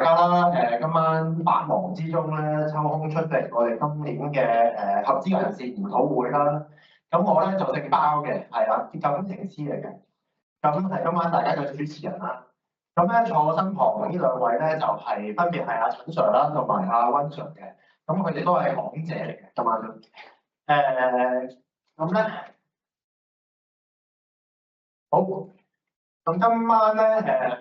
大家啦，今晚百忙之中咧抽空出席我哋今年嘅合資格人士研討會啦。咁我咧就姓包嘅，係啦，結構工程師嚟嘅。咁係今晚大家嘅主持人啦。咁咧坐我身旁呢兩位咧就係分別係阿陳 Sir 啦，同埋阿温 Sir 嘅。咁佢哋都係講者嚟嘅，今晚都。咁咧好。咁今晚咧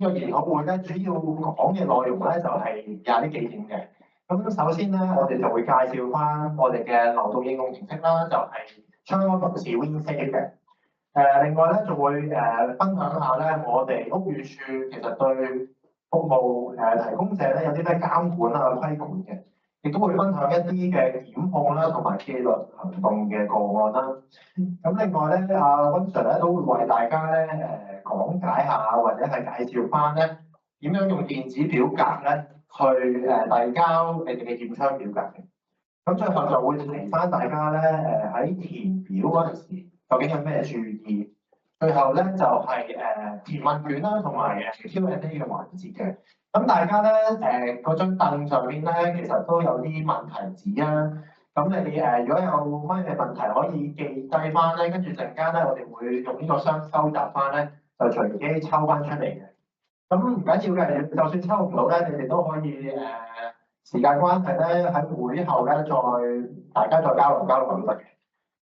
呢個研討會咧，主要講嘅內容咧就係有呢幾點嘅。咁首先咧，我哋就會介紹翻我哋嘅流動應用程式啦，就係昌安同事 WinSafe 嘅。另外咧，仲會分享下咧，我哋屋宇署其實對服務提供者咧有啲咩監管啊規管嘅，亦都會分享一啲嘅檢控啦同埋紀律行動嘅個案啦。咁另外咧，阿温 Sir 咧都會為大家咧講解下或者係介紹翻咧點樣用電子表格咧去遞交你哋嘅驗窗表格嘅。咁最後就會提翻大家咧喺填表嗰陣時究竟有咩注意。最後咧就係填問卷啦，同埋Q&A 嘅環節嘅。咁大家咧嗰張凳上面咧其實都有啲問題紙啊。咁你如果有乜嘢問題可以記低翻咧，跟住陣間咧我哋會用呢個箱收集翻咧，就隨機抽翻出嚟嘅。咁唔緊要嘅，就算抽唔到咧，你哋都可以時間關係咧喺會後咧大家再交流交流都得嘅。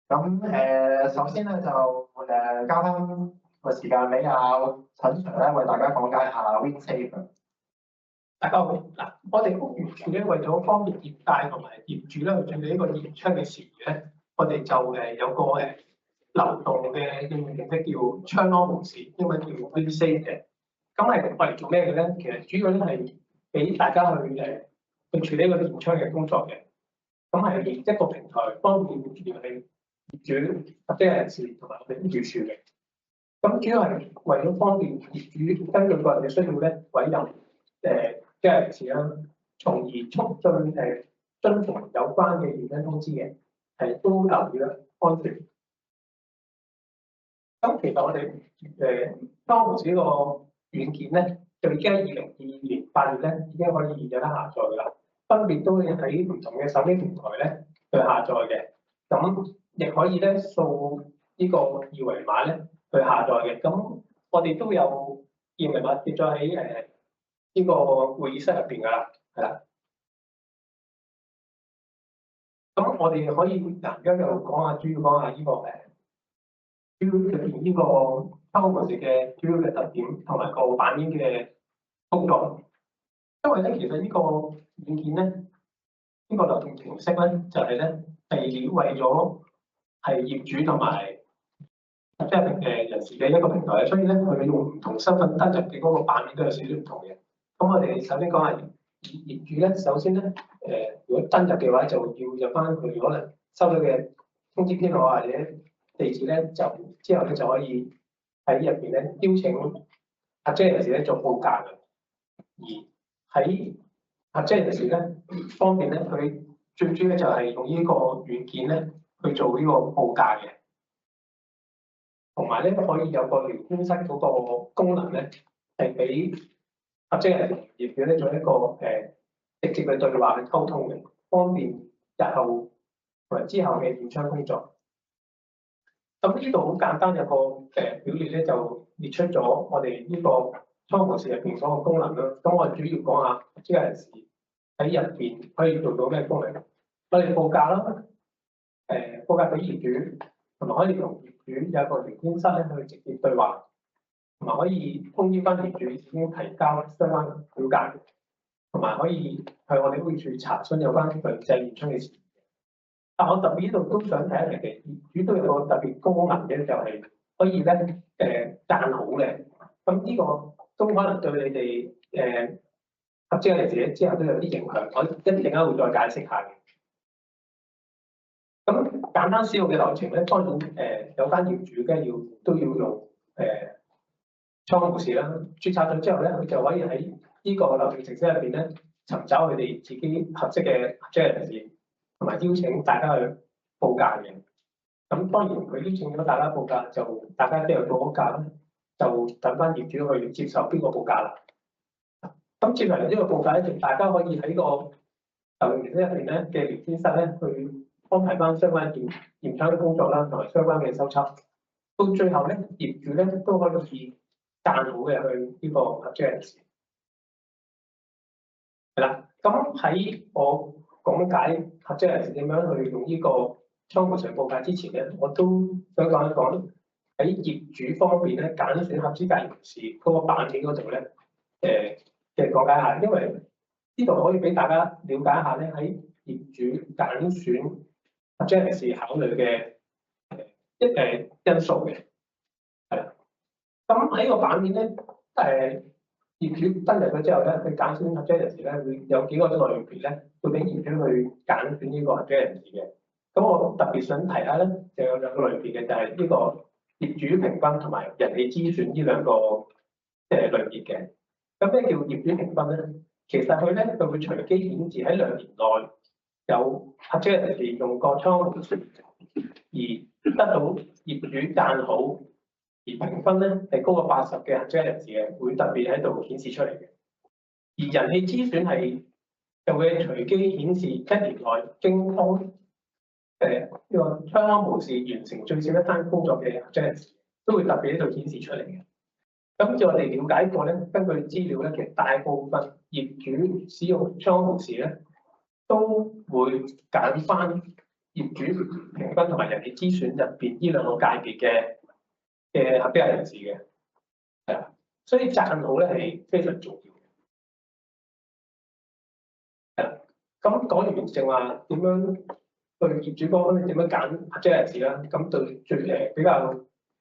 咁首先咧就交翻個時間俾阿陳 Sir 咧為大家講解下 WinSafe。大家好，嗱，我哋屋宇署咧為咗方便業界同埋業主咧去處理呢個驗窗嘅事宜咧，我哋就有個流動嘅應用程式叫昌安無事，英文叫 WinSafe 嘅。咁係為嚟做咩嘅咧？其實主要咧係俾大家去處理嗰啲驗窗嘅工作嘅。咁係一個平台，方便業主、合資格人士同埋我哋屋宇署嘅。咁主要係為咗方便業主根據個人嘅需要咧，委任即係人士啦，從而促進遵從有關嘅驗窗通知嘅，係都留意啦安全。咁其實我哋昌安無事呢個軟件咧，就已經喺2022年8月咧已經可以有得下載㗎啦。分別都喺唔同嘅手機平台咧去下載嘅，咁亦可以咧掃呢個二維碼咧去下載嘅。咁我哋都有二維碼貼咗喺呢個會議室入邊㗎啦，係啦。咁我哋可以而家就主要講下呢個主要入邊呢個昌安無事嘅主要嘅特點同埋個版面嘅工作。因為咧，其實呢個軟件咧，呢個流動程式咧，就係咧係為咗係業主同埋即係人士嘅一個平台，所以咧佢用唔同身份登入嘅嗰個版面都有少少唔同嘅。咁我哋首先講下業主咧，首先咧如果登入嘅話，就要入翻佢可能收到嘅通知編號或者地址咧，之後咧就可以喺入邊咧邀請合資人士咧做報價嘅。而喺合資人士咧方面咧，佢最主要就係用呢個軟件咧去做呢個報價嘅，同埋咧可以有個聊天室嗰個功能咧，係俾合資人士業主咧做一個直接嘅對話去溝通嘅，方便日後同埋之後嘅驗窗工作。咁呢度好簡單，有個表列咧就列出咗我哋呢個昌安無事入邊嗰個功能啦。咁我主要講下合資格人士喺入邊可以做到咩功能？我哋報價啦，報價俾業主，同埋可以同業主有一個聊天室咧去直接對話，同埋可以通知翻業主已經提交相關表格，同埋可以向我哋屋宇署查詢有關強制驗窗嘅事。但我特別呢度都想提一提嘅，業主都有個特別功能嘅，就係可以咧讚好嘅。咁呢個都可能對你哋合資格人士之後都有啲影響，我一陣間會再解釋下嘅。咁簡單使用嘅流程咧，當然有間業主都要用昌安無事啦。註冊咗之後咧，佢就可以喺呢個流動程式入邊咧尋找佢哋自己合適嘅合資格人士，同埋邀請大家去報價嘅。咁當然佢邀請咗大家報價，就大家都有報咗價啦，就等翻業主去接受邊個報價啦。咁接嚟呢個報價咧，大家可以喺個就業形式入邊咧嘅聊天室咧，去安排翻相關驗窗嘅工作啦，同埋相關嘅收輯。到最後咧，業主咧都可以讚好嘅去呢個合資人士。係啦，咁喺我講解合資人士點樣去用呢個倉庫上報價之前咧，我都想講一講喺業主方面咧揀選合資格人士嗰個版面嗰度咧，嘅講解下，因為呢度可以俾大家了解一下咧喺業主揀選合資人士考慮嘅因素嘅，係啦。咁喺個版面咧，業主登入咗之後咧，佢揀選合資人士咧會有幾個類別咧，會俾業主去揀選呢個合資人士嘅。咁我特別想提下咧，就有兩個類別嘅，就係呢個業主評分同埋人氣之選呢兩個類別嘅。咁咩叫業主評分咧？其實佢會隨機顯示喺2年內有合資人士用過倉庫而得到業主讚好。而評分咧係高過80嘅合資人士嘅，會特別喺度顯示出嚟嘅。而人氣之選係就會隨機顯示1年內精通呢個相安無事完成最少一單工作嘅合資人士，都會特別喺度顯示出嚟嘅。咁我哋了解過咧，根據資料咧，其實大部分業主使用相安無事咧，都會揀翻業主評分同埋人氣之選入邊呢兩個界別嘅合資人士嘅，係啊，所以讚好咧係非常重要嘅，係啦。咁講完正話點樣對業主方面點樣揀合資人士啦，咁對最比較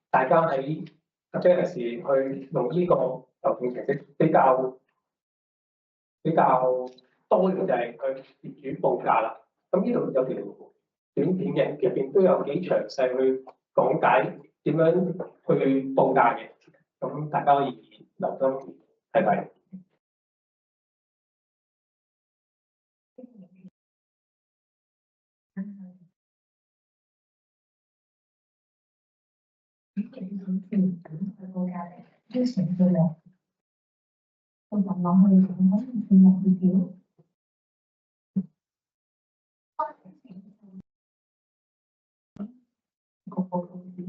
大家喺合資人士去用呢個郵件程式比較多嘅就係佢業主報價啦。咁呢度有條短片嘅，入邊都有幾詳細去講解點樣去報價嘅，咁大家可以留心睇睇。報價嘅邀請佢嚟，我就諗去點樣去目標。個報告表，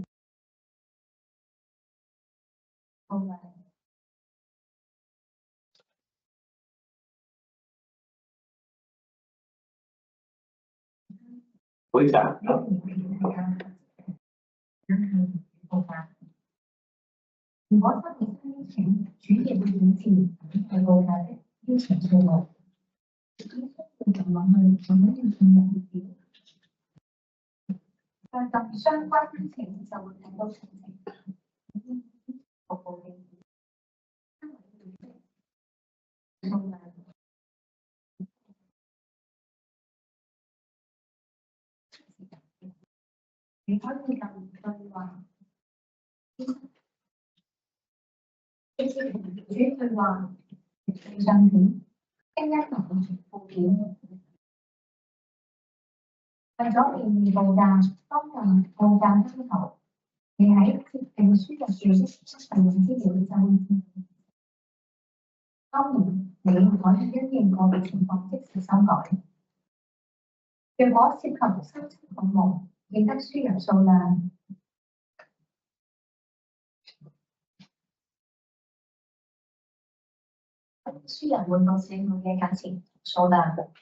報價。好意思啊。如果申請申請，主頁會顯示係報價的邀請數目。我就諗去點樣去目標。再撳相關申請就會睇到申請報告表。你可以撳對話，主對話相片，聲音同附件。為咗便利報價，當撳報價燈頭，你喺設定輸入住宿費用資料就會知。當然，你可以因應個別情況即時修改。若果涉及新增項目，記得輸入數量。輸入每個項目嘅價錢、數量。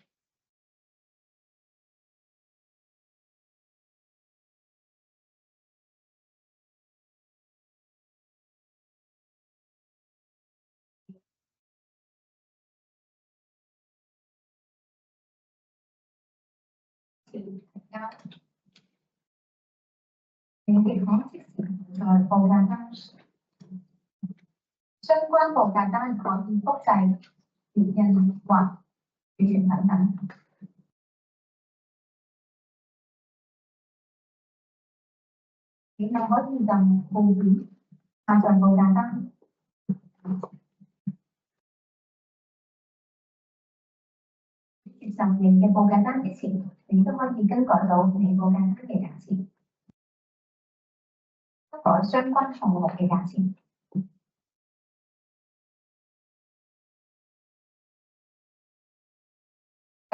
你亦可即時在報價單相關報價單可以複製、列印或儲存等等。你又可以撳附件下載報價單。接受你嘅報價單之前，你都可以更改到你報價單嘅價錢，更改相關項目嘅價錢。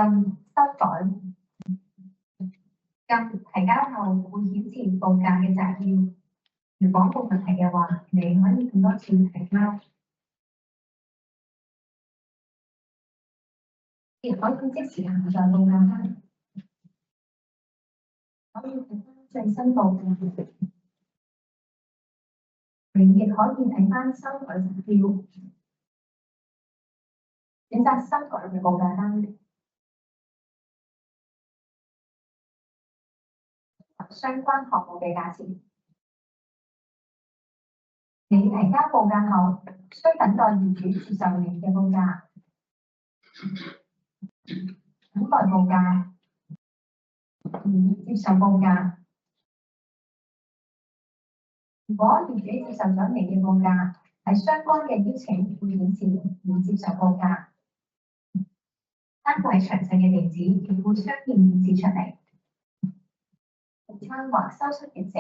禁修改、禁提交後會顯示報價嘅摘要。如果冇問題嘅話，你可以咁多次提交，亦可以即時下載報價單，可以睇翻最新報價。你亦可以睇翻修改摘要，選擇修改嘅報價單，相關項目嘅價錢。你提交報價後，需等待業主接受你嘅報價，等待報價，接受報價。如果業主接受咗你嘅報價，喺相關嘅邀請會顯示已接受報價，單位詳細嘅地址亦會相應顯示出嚟。參或收出嘅值，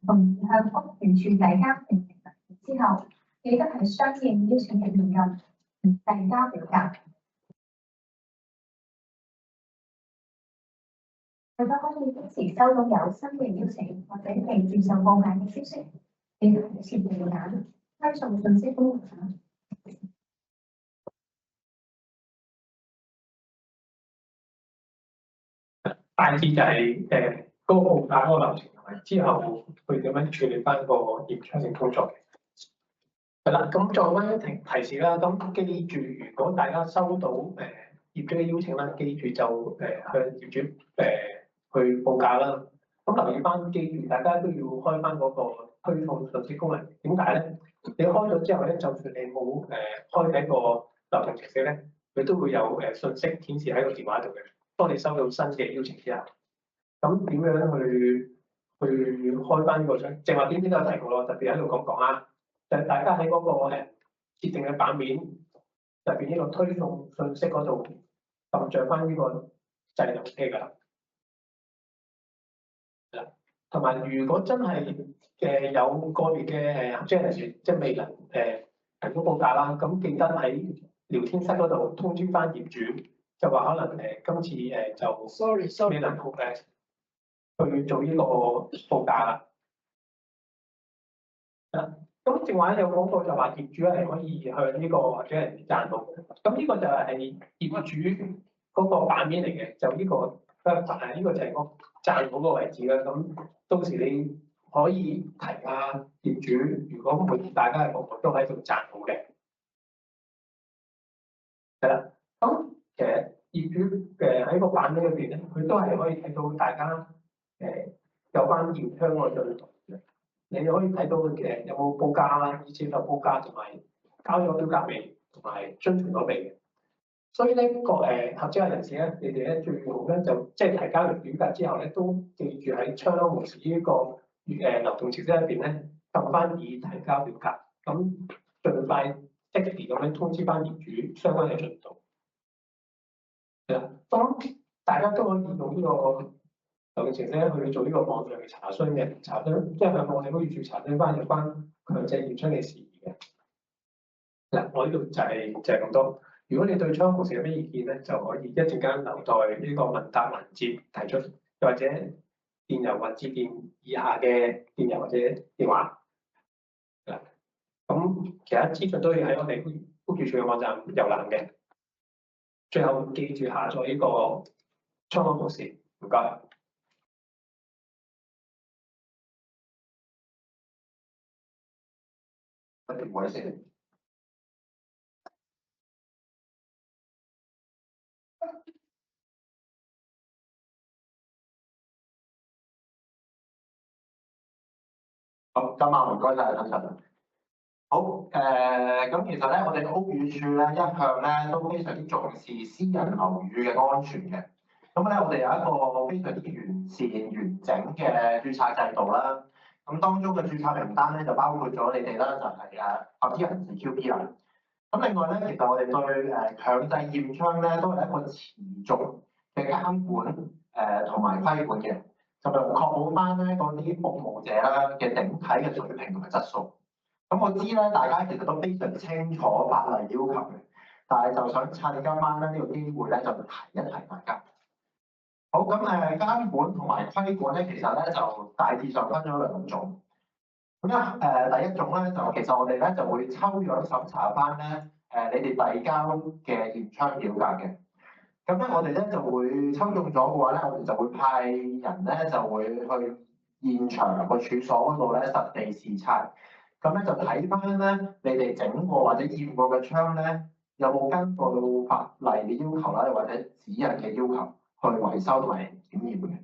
同意向屋宇署遞交訂明文件之後，記得喺相應邀請嘅附近遞交表格。為咗可以即時收到有新嘅邀請或者未接受報價嘅消息，記得喺設定揀推送信息功能。大致就係嗰個報價嗰個流程同埋之後去點樣處理翻個業主性工作嘅。係啦，咁再溫提示啦，咁記住，如果大家收到業主嘅邀請啦，記住就向業主去報價啦。咁留意翻，記住大家都要開翻嗰個推送信息功能。點解咧？你開咗之後咧，就算你冇開緊個流動程式咧，佢都會有信息顯示喺個電話度嘅。當你收到新嘅邀請之後，咁點樣去開翻呢個窗？正話點都有提過咯，特別喺度講啊，就係大家喺嗰個設定嘅版面入邊呢個推送信息嗰度撳著翻呢個掣就 OK 㗎啦。同埋如果真係有個別嘅合資人士即係未能提供報價啦，咁記得喺聊天室嗰度通知翻業主，就話可能今次就未能去做呢個報價啦。咁正話有講過就話業主係可以向呢個或者係賺到，咁呢個就係業主嗰個版面嚟嘅，就呢個呢個就係個賺到個位置啦。咁到時你可以提下業主，如果每大家嘅服務都喺度賺到嘅，係啦。咁其實業主喺個版面裏邊咧，佢都係可以睇到大家有關驗窗個進度嘅。你可以睇到嘅有冇報價啦，以前有報價同埋交咗表格未，同埋遵從咗未嘅。所以呢個合資格人士咧，你哋咧最好咧就即係提交完表格之後咧，都記住喺窗口模式呢個流動程式入邊咧，撳翻已提交表格，咁盡快即時咁樣通知翻業主相關嘅進度。係啦，咁大家都可以用呢個流動程式去做呢個網上嘅查詢，即係向我哋屋宇署查詢翻有關強制驗窗嘅事宜嘅。嗱，我呢度就係咁多。如果你對窗戶有咩意見咧，就可以一陣間留待呢個問答環節提出，又或者電郵或致電以下嘅電郵或者電話。嗱，咁其他資訊都要喺我哋屋宇署嘅網站瀏覽嘅。最後記住下載呢個窗口模式，唔該。唔好意思。好，今晚唔該晒等陣。好，咁其實咧，我哋屋宇署咧一向咧都非常之重視私人樓宇嘅安全嘅。咁咧，我哋有一個非常之完善完整嘅註冊制度啦。咁當中嘅註冊名單咧就包括咗你哋啦，就係合資人士 QP 啦。咁另外咧，其實我哋對強制驗窗咧都係一個持續嘅監管同埋規管嘅，就確保翻咧嗰啲服務者啦嘅整體嘅水平同埋質素。咁我知咧，大家其實都非常清楚法例要求嘅，但係就想趁今晚咧呢個機會咧，就提一提大家。好，咁監管同埋規管咧，其實咧就大致上分咗兩種。咁第一種咧就其實我哋咧就會抽樣審查翻咧你哋遞交嘅驗窗表格嘅。咁咧我哋咧就會抽中咗嘅話咧，我哋就會派人咧就會去現場個處所嗰度咧實地視察。咁咧就睇翻咧你哋整過或者驗過嘅窗咧，有冇根據法例嘅要求啦，或者指引嘅要求去維修同埋檢驗嘅。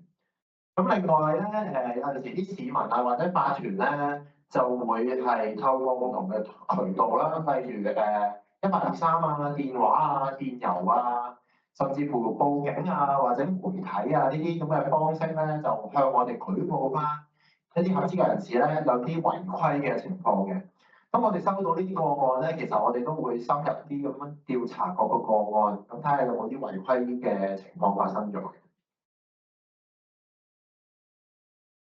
咁另外咧有陣時啲市民啊或者法團咧就會係透過唔同嘅渠道啦，例如1823啊、電話啊、電郵啊，甚至乎報警啊或者媒體啊呢啲咁嘅方式咧，就向我哋舉報翻一啲合資格人士咧有啲違規嘅情況嘅。咁我哋收到呢啲個案咧，其實我哋都會深入啲咁樣調查各個個案，咁睇下有冇啲違規嘅情況發生咗。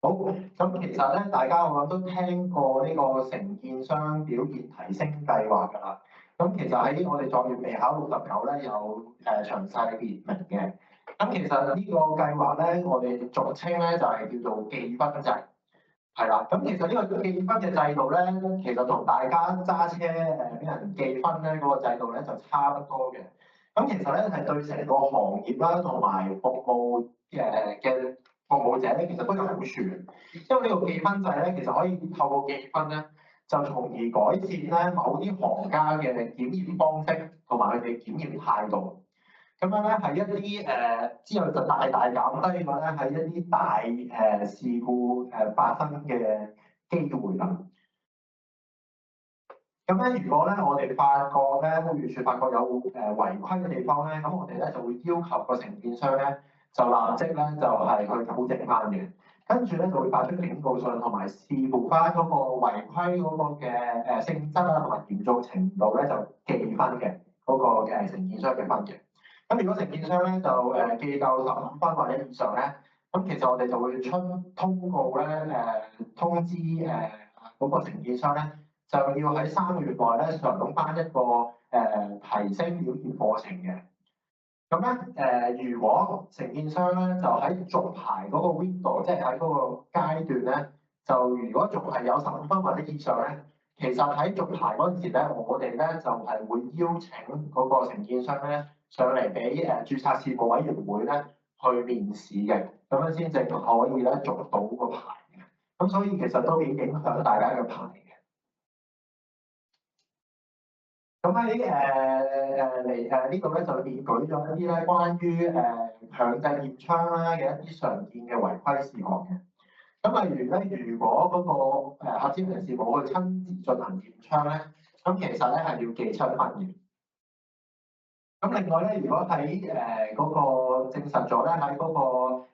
好，咁其實咧，大家我諗都聽過呢個承建商表現提升計劃㗎啦。咁其實喺我哋作業備考69咧有詳細列明嘅。咁其實呢個計劃咧，我哋俗稱咧就係叫做記分制，係啦。咁其實呢個記分嘅制度咧，其實同大家揸車俾人記分咧嗰個制度咧就差不多嘅。咁其實咧係對成個行業啦，同埋服務嘅服務者咧，其實都有好處嘅。因為呢個記分制咧，其實可以透過記分咧，就從而改善咧某啲行家嘅檢驗方式同埋佢哋檢驗態度。咁樣咧係一啲之後就大大減低咗咧喺一啲大事故發生嘅機會啦。咁咧，如果咧我哋發覺咧，屋宇署發覺有違規嘅地方咧，咁我哋咧就會要求個承建商咧就立即咧就係去糾正翻嘅，跟住咧就會發出警告信同埋視乎翻嗰個違規嗰個嘅性質啊同埋嚴重程度咧就記分嘅嗰個承建商嘅分嘅。咁如果承建商咧就記夠15分或者以上咧，咁其實我哋就會出通告咧通知嗰個承建商咧。就要喺3個月內咧上翻一個提升表現課程嘅。咁咧如果承建商咧就喺續牌嗰個 window，即係喺嗰個階段咧，就如果仲係有15分或者以上咧，其實喺續牌嗰陣時咧，我哋咧就係會邀請嗰個承建商咧上嚟俾註冊事務委員會咧去面試嘅，咁樣先至可以咧續到個牌嘅。咁所以其實都幾影響大家嘅牌。咁喺呢度咧就列舉咗一啲咧關於強制驗窗啦嘅一啲常見嘅違規事項嘅。咁例如咧，如果嗰個合資格人士冇去親自進行驗窗咧，咁其實咧係要記7分嘅。咁另外咧，如果喺嗰個證實咗咧喺嗰個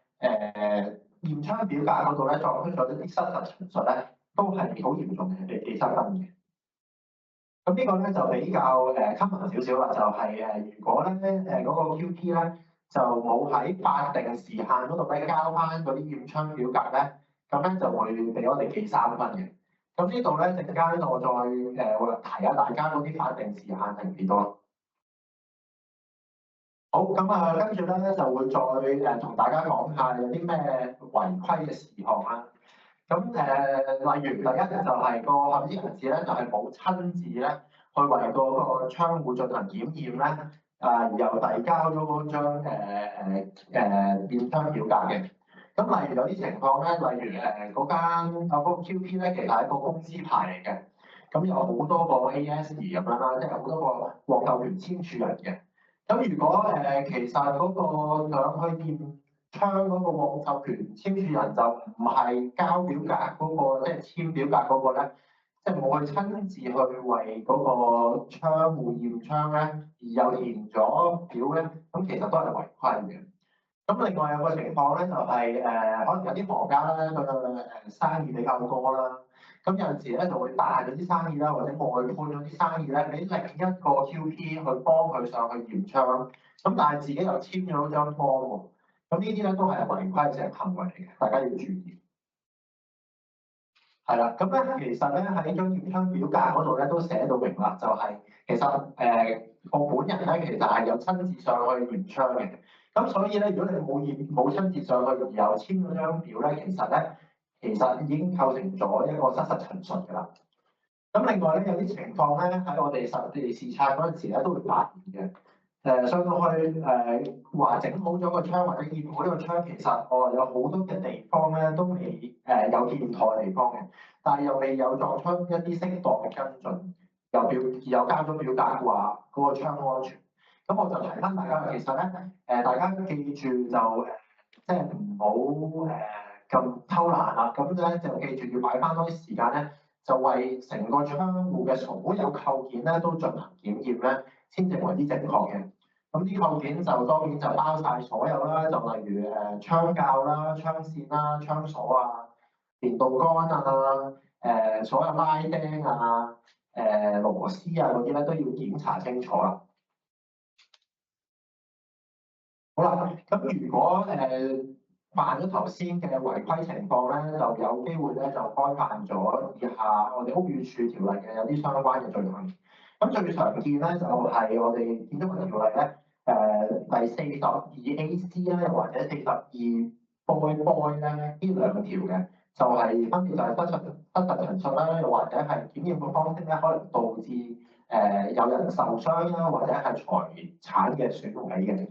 驗窗表格嗰度咧作出咗一啲失實陳述咧，都係好嚴重嘅，被記7分嘅。咁呢個咧就比較common 少少啦，就係如果咧嗰個 QP 咧就冇喺法定時限嗰度咧交翻嗰啲驗窗表格咧，咁咧就會俾我哋記3分嘅。咁呢度咧陣間我再會提下大家嗰啲法定時限係幾多。好，咁跟住咧就會再同大家講下有啲咩違規嘅事項啦。咁例如第一就係個合資人士咧，就係冇親自咧去為嗰個窗戶進行檢驗咧，而又遞交咗嗰張驗窗表格嘅。咁例如有啲情況咧，例如嗰間嗰個 QP 咧，其實係一個公司牌嚟嘅，咁有好多個 AS 咁樣啦，即係好多個獲授權簽署人嘅。咁如果其實嗰個想去驗窗嗰個獲授權簽署人就唔係交表格嗰個，即係簽表格嗰個咧，即係冇去親自去為嗰個窗戶驗窗咧，而又填咗表咧，咁其實都係違規嘅。咁另外有個情況咧，就係可能有啲行家咧，佢嘅生意比較多啦，咁有陣時咧就會帶咗啲生意啦，或者外判咗啲生意咧，俾另一個 QP 去幫佢上去驗窗，咁但係自己又簽咗張 form 喎。咁呢啲咧都係違規嘅行為嚟嘅，大家要注意。係啦，咁咧其實咧喺張驗窗表格嗰度咧都寫到明啦，就係其實我本人咧其實係有親自上去驗窗嘅。咁所以咧，如果你冇親自上去而又簽嗰張表咧，其實已經構成咗一個失實陳述㗎啦。咁另外咧，有啲情況咧喺我哋實地視察嗰陣時咧都會發現嘅。上到去話整好咗個窗或者驗好呢個窗，其實有好多嘅地方咧都未有欠妥嘅地方嘅，但係又未有作出一啲適當嘅跟進，又交咗表格話嗰個窗安全。咁我就提翻大家，其實咧大家記住就即係唔好咁偷懶啦。咁咧就記住要擺翻多啲時間咧，就為成個窗戶嘅所有構件咧都進行檢驗咧，先至為之正確嘅。咁啲構件就當然就包晒所有啦，就例如窗鉸啦、窗線啦、窗鎖啊、電鍍桿啊、所有拉釘啊、螺絲啊嗰啲咧都要檢查清楚啦。好啦，咁如果犯咗頭先嘅違規情況咧，就有機會咧就干犯咗以下我哋屋宇署條例嘅有啲相關嘅罪行。咁最常見咧就係我哋建築物條例咧第42AC 啦，又或者42boy 咧呢兩條嘅，就係分別就係不實陳述啦，又或者係檢驗嘅方式咧可能導致有人受傷啦，或者係財產嘅損毀嘅。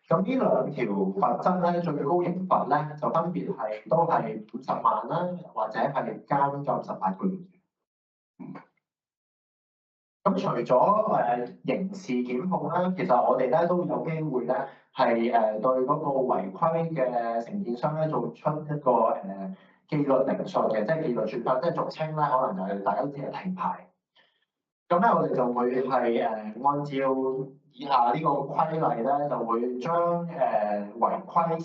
咁呢兩條罰則咧，最高刑罰咧就分別都係50萬啦，或者係監禁18個月。咁除咗刑事檢控啦，其實我哋咧都有機會咧係對嗰個違規嘅承建商咧做出一個紀律聆訊嘅，即係紀律處分，即係俗稱咧可能就係大家都知係停牌。咁咧我哋就會係按照以下呢個規例咧，就會將涉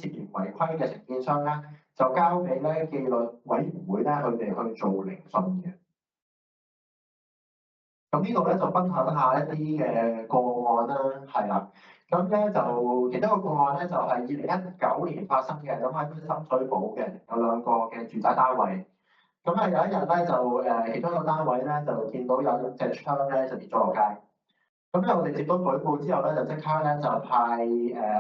嫌違規嘅承建商咧，就交俾咧紀律委員會咧佢哋去做聆訊嘅。咁呢度咧就分享下一啲嘅個案啦，係啦。咁咧就其中一個個案咧就係2019年發生嘅，咁喺深水埗嘅有兩個嘅住宅單位。咁有一日咧就其中一個單位咧就見到有隻窗咧就跌咗落街。咁咧我哋接到舉報之後咧就即刻咧就派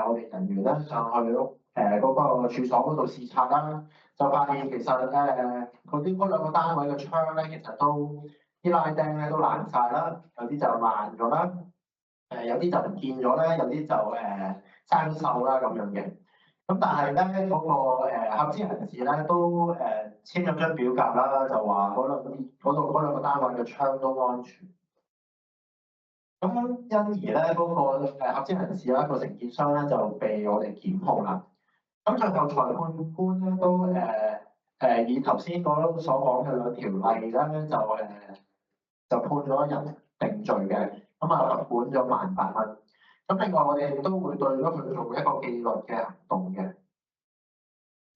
我哋人員咧上去嗰個處所嗰度視察啦，就發現其實嗰兩個單位嘅窗咧其實都啲拉釘咧都爛晒啦，有啲就爛咗啦，有啲就唔見咗咧，有啲就生鏽啦咁樣嘅。咁但係咧嗰個合資人士咧都簽咗張表格啦，就話嗰兩個單位嘅窗都安全。咁因而咧嗰個合資人士啦，個承建商咧就被我哋檢控啦。咁最後裁判官咧都以頭先所講嘅兩條例咧就判咗人定罪嘅，咁啊罰款咗18000蚊。咁另外我哋都會對咗佢做一個紀律嘅行動嘅。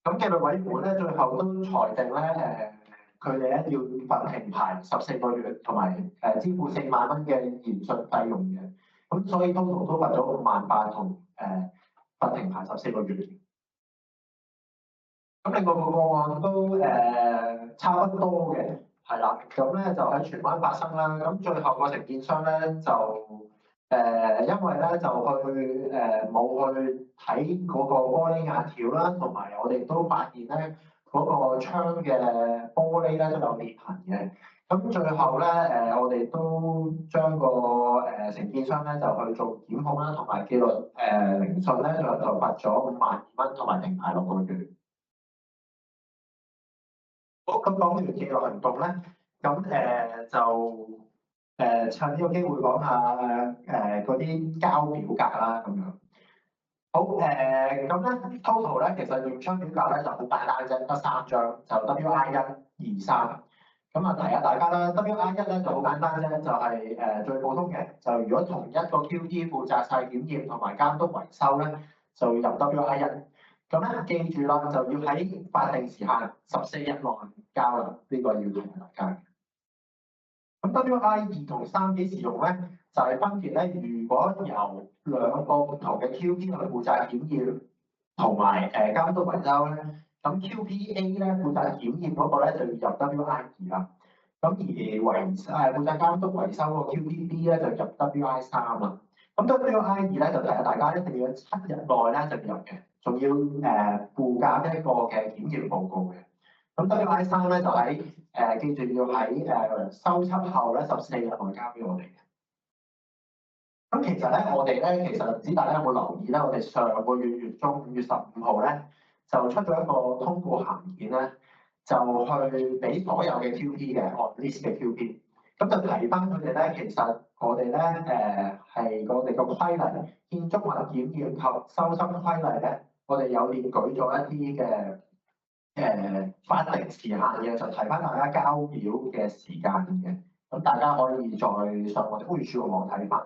咁紀律委員會咧最後都裁定咧佢哋咧要罰停牌14個月，同埋支付4萬蚊嘅研訊費用嘅。咁所以 total 都罰咗58000同罰停牌14個月。咁另外個案都差不多嘅，係啦。咁咧就喺荃灣發生啦。咁最後個承建商咧就因為咧就去冇去睇嗰個玻璃壓條啦，同埋我哋都發現咧嗰個窗嘅玻璃咧都有裂痕嘅。咁最後咧我哋都將個承建商咧就去做檢控啦，同埋紀律聆訊咧就罰咗52000蚊，同埋停牌6個月。好，咁講完紀律行動咧，咁就趁呢個機會講下嗰啲交表格啦，咁樣。好咁咧 total 咧其實驗窗表格咧就好簡單啫，得3張，就 WI 1、2、3。咁啊提下大家啦 ，WI 1咧就好簡單啫，就係最普通嘅，就如果同一個 QT 負責晒檢驗同埋監督維修咧，就入 WI 1。咁咧記住啦，就要喺法定時限14日內交啦，呢個要提大家。咁 WI 2同3幾時用咧？就係分別咧，如果由兩個唔同嘅 QP 去負責檢驗同埋監督維修咧，咁 QPA 咧負責檢驗嗰個咧就要入 WI 2啦。咁而負責監督維修個 QPB 咧就入 WI 3啦。咁 WI2咧就提醒大家一定要7日內咧就入嘅，仲要附加一個嘅檢驗報告嘅。咁 WI3咧就喺記住要喺收輯後咧14日內交俾我哋嘅。咁其實咧我哋咧其實唔知大家有冇留意咧，我哋上個月中5月15號咧就出咗一個通告函件咧，就去俾所有嘅 QP 嘅 on list 嘅 QP。咁就提翻佢哋咧，其實我哋咧係我哋個規例，建築物檢驗及收執規例咧，我哋有列舉咗一啲嘅法定時限嘅，就提翻大家交表嘅時間嘅。咁大家可以再上我哋屋宇署個網睇翻。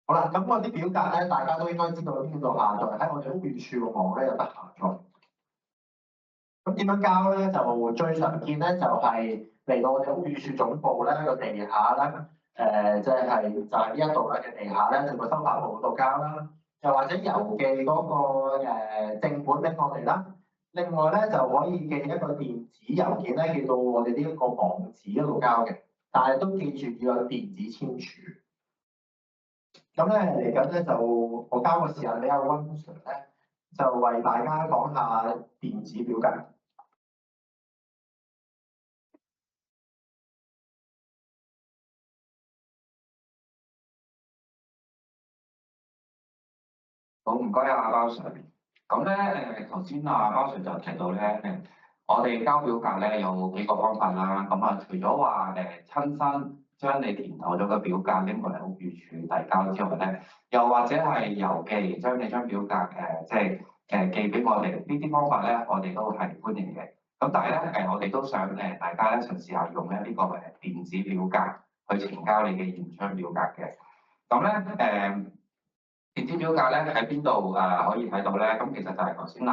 好啦，咁我啲表格咧，大家都應該知道邊度下載，喺我哋屋宇署個網咧有得下載。咁點樣交咧？就最常見咧，就係嚟到我哋屋宇署總部咧個地下咧，就係呢一度咧嘅地下咧，就個收發部度交啦。又或者郵寄嗰個正本俾我哋啦。另外咧就可以寄一個電子郵件咧，寄到我哋呢一個網址嗰度交嘅。但係都記住要有電子簽署。咁咧嚟緊咧就我交個時間俾阿溫 Sir 咧，就為大家講下電子表格。好，唔該啊，包 Sir。咁咧頭先啊，包 Sir 就提到咧我哋交表格咧有幾個方法啦。咁啊，除咗話親身將你填妥咗嘅表格拎過嚟屋宇署遞交之外咧，又或者係郵寄將你張表格寄俾我哋，呢啲方法咧我哋都係歡迎嘅。咁但係咧我哋都想大家咧嘗試下用咧呢個電子表格去呈交你嘅驗窗表格嘅。咁咧電子表格咧喺邊度可以睇到咧？咁其實就係頭先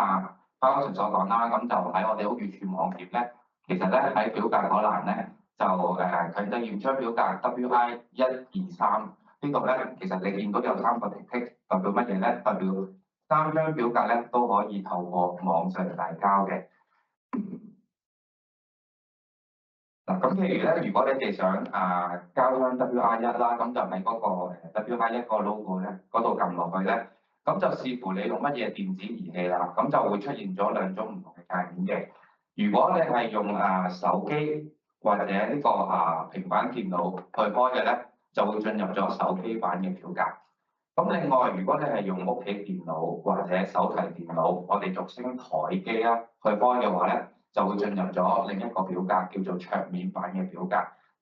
包 Sir 所講啦。咁就喺我哋屋宇署網頁咧，其實咧喺表格嗰欄咧就強制驗窗表格 WI 123呢度咧，其實你見到有3個剔剔，代表乜嘢咧？代表3張表格咧都可以透過網上遞交嘅。咁譬如咧，如果你哋想交張 WI1 啦，咁就喺嗰個WI1 個 logo 咧嗰度撳落去咧，咁就視乎你用乜嘢電子儀器啦，咁就會出現咗2種唔同嘅界面嘅。如果你係用手機或者呢個平板電腦去開嘅咧，就會進入咗手機版嘅表格。咁另外，如果你係用屋企電腦或者手提電腦，我哋俗稱台機啦，去開嘅話咧，就會進入咗另一個表格，叫做桌面版嘅表格。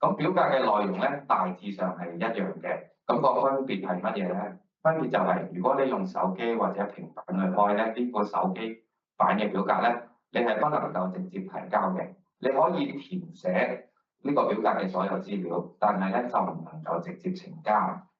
咁表格嘅內容咧，大致上係一樣嘅。咁個分別係乜嘢咧？分別就係如果你用手機或者平板去開咧，呢個手機版嘅表格咧，你係不能夠直接提交嘅。你可以填寫呢個表格嘅所有資料，但係咧就唔能夠直接呈交。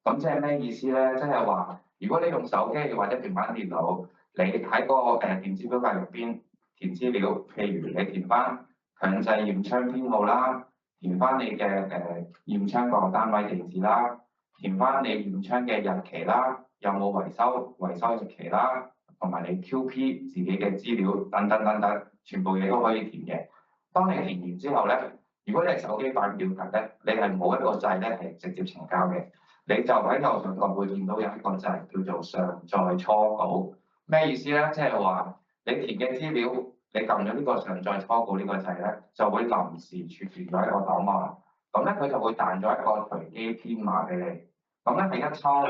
咁即係咩意思咧？即係話，如果你用手機或者平板電腦，你喺個電子表格入邊填資料，譬如你填翻強制驗窗編號啦，填翻你嘅驗窗個單位地址啦，填翻你驗窗嘅日期啦，有冇維修日期啦，同埋你 QP 自己嘅資料等等等等，全部嘢都可以填嘅。當你填完之後咧，如果你係手機版表格咧，你係冇一個掣咧係直接呈交嘅。你就喺右上角會見到有一個掣叫做上載初稿，咩意思咧？即係話你填嘅資料，你撳咗呢個上載初稿呢個掣咧，就會臨時儲存咗一個檔案，咁咧佢就會彈咗一個隨機編碼俾你，咁咧係一抽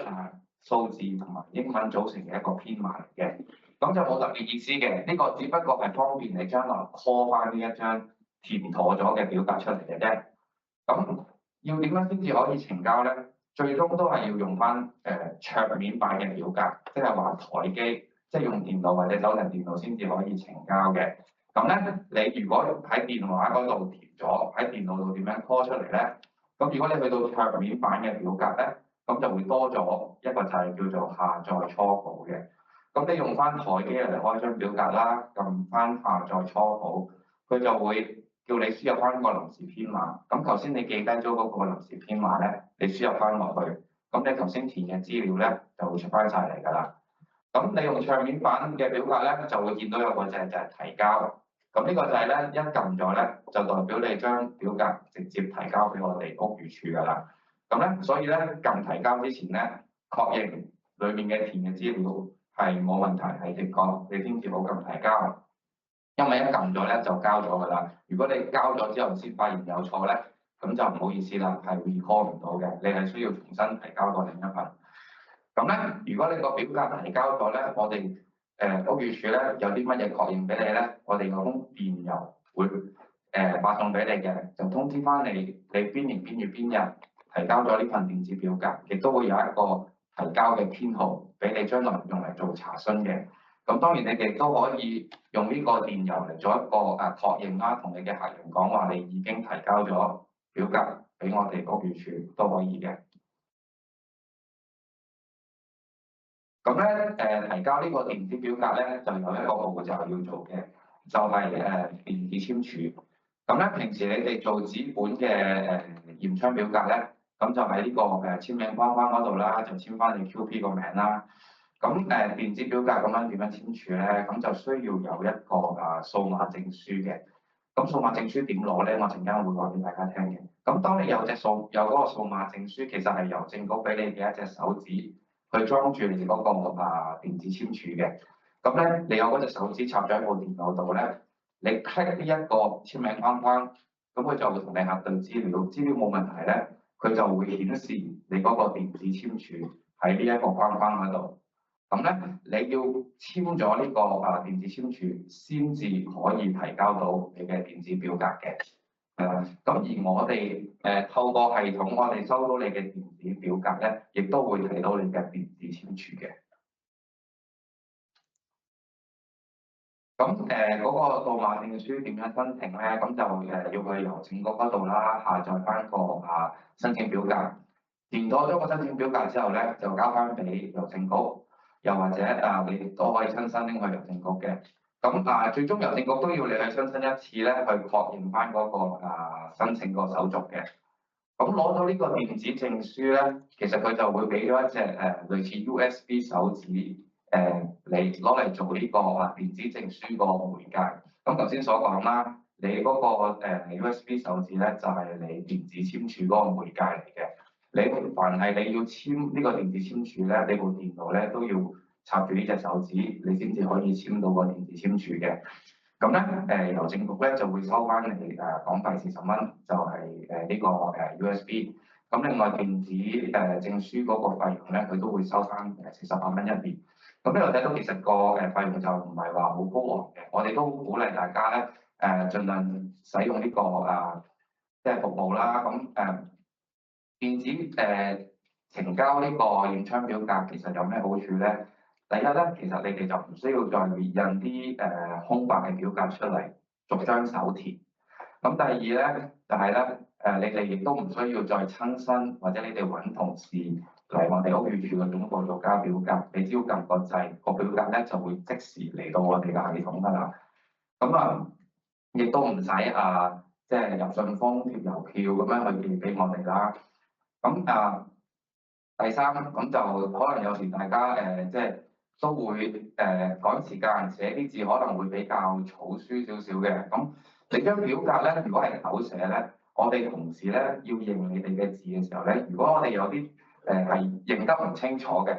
數字同埋英文組成嘅一個編碼嚟嘅，咁就冇特別意思嘅，呢個只不過係方便你將來 call 翻呢一張填妥咗嘅表格出嚟嘅啫。咁要點樣先至可以呈交咧？最終都係要用翻桌面版嘅表格，即係話台機，即係用電腦或者手提電腦先至可以呈交嘅。咁咧，你如果喺電話嗰度填咗，喺電腦度點樣 call 出嚟咧？咁如果你去到桌面版嘅表格咧，咁就會多咗一個掣叫做下載初稿嘅。咁你用翻台機嚟開張表格啦，撳翻下載初稿，佢就會叫你輸入翻個臨時編碼，咁頭先你記低咗嗰個臨時編碼咧，你輸入翻落去，咁你頭先填嘅資料咧就會出翻晒嚟㗎啦。咁你用桌面版嘅表格咧，就會見到有個掣就係提交，咁呢個掣咧一撳咗咧，就代表你將表格直接提交俾我哋屋宇署㗎啦。咁咧，所以咧撳提交之前咧，確認裡面嘅填嘅資料係冇問題，係正確，你先至好撳提交。因為一撳咗咧就交咗㗎啦。如果你交咗之後先發現有錯咧，咁就唔好意思啦，係 recall 唔到嘅，你係需要重新提交過另一份。咁咧，如果你個表格提交咗咧，我哋屋宇署咧有啲乜嘢確認俾你咧，我哋有封電郵會發送俾你嘅，就通知翻你邊年邊月邊日提交咗呢份電子表格，亦都會有一個提交嘅編號俾你將來用嚟做查詢嘅。咁當然你哋都可以用呢個電郵嚟做一個確認啦，同你嘅客人講話你已經提交咗表格俾我哋屋宇署都可以嘅。咁咧提交呢個電子表格咧，就有一個步驟要做嘅，就係電子簽署。咁咧平時你哋做紙本嘅驗窗表格咧，咁就喺呢個簽名框框嗰度啦，就簽翻你 QP 個名啦。咁電子表格咁樣點樣簽署咧？咁就需要有一個數碼證書嘅。咁數碼證書點攞咧？我陣間會話俾大家聽嘅。咁當你有嗰個數碼證書，其實係郵政局俾你嘅一隻手指去裝住你嗰個電子簽署嘅。咁咧，你有嗰隻手指插咗喺部電腦度咧，你 click 呢一個簽名框框，咁佢就會同你核對資料，資料冇問題咧，佢就會顯示你嗰個電子簽署喺呢一個框框嗰度。咁咧，你要簽咗呢個電子簽署，先至可以提交到你嘅電子表格嘅。係啦，咁而我哋透過系統，我哋收到你嘅電子表格咧，亦都會睇到你嘅電子簽署嘅。咁嗰個數碼證書點樣申請咧？咁就要去郵政局嗰度啦，下載翻個申請表格，填妥咗個申請表格之後咧，就交翻俾郵政局。又或者你都可以親身拎去郵政局嘅。咁最終郵政局都要你去親身一次咧，去確認翻嗰個申請個手續嘅。咁攞到呢個電子證書咧，其實佢就會俾咗一隻類似 USB 手指你攞嚟做呢個電子證書個媒介。咁頭先所講啦，你嗰個USB 手指咧就係你電子簽署嗰個媒介嚟嘅。你凡係你要簽呢個電子簽署咧，你部電腦咧都要插住呢隻手指，你先至可以簽到個電子簽署嘅。咁咧郵政局咧就會收翻你港幣40蚊，就係呢個USB。咁另外電子證書嗰個費用咧，佢都會收翻48蚊一年。咁呢度睇到其實個費用就唔係話好高昂嘅，我哋都鼓勵大家咧盡量使用呢個即係服務啦。咁電子呈交呢個驗窗表格其實有咩好處咧？第一咧，其實你哋就唔需要再列印啲空白嘅表格出嚟，逐張手填。咁第二咧，就係咧你哋亦都唔需要再親身或者你哋揾同事嚟我哋屋宇署嘅總部度交表格，你只要撳個掣，個表格咧就會即時嚟到我哋嘅系統㗎啦。咁亦都唔使即係入信封貼郵票咁樣去寄俾我哋啦。咁第三咁就可能有時大家即係都會趕時間寫啲字可能會比較草書少少嘅。咁你張表格咧，如果係手寫咧，我哋同事咧要認你哋嘅字嘅時候咧，如果我哋有啲係認得唔清楚嘅，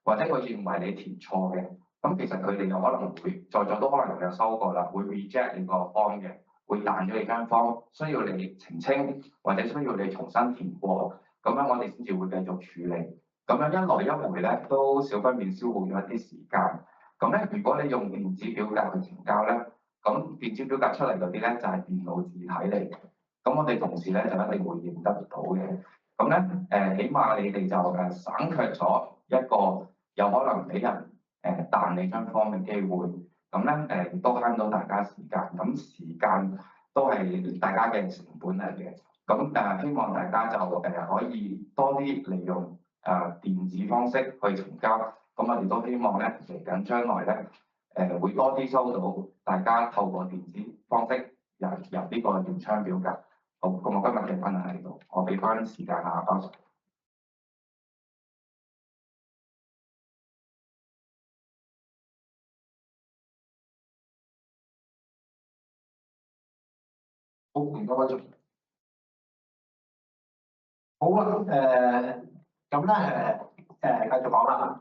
或者佢認為你填錯嘅，咁其實佢哋有可能會在座都可能有收過啦，會 reject 你個 form 嘅，會彈咗你間 form，需要你澄清或者需要你重新填過。咁樣我哋先至會繼續處理，咁樣一來一回咧，都少不免消耗咗一啲時間。咁咧，如果你用電子表格去呈交咧，咁電子表格出嚟嗰啲咧就係電腦字體嚟嘅，咁我哋同事咧就一定會認得到嘅。咁咧起碼你哋就省卻咗一個有可能俾人彈你張 form 嘅機會。咁咧亦都慳到大家時間，咁時間都係大家嘅成本嚟嘅。咁希望大家就可以多啲利用電子方式去呈交，咁我哋都希望咧嚟緊將來咧會多啲收到大家透過電子方式入呢個驗窗表格。好，咁我今日嘅分享喺度，我俾翻時間包叔。好，唔該，包叔。好啦，咁咧繼續講啦。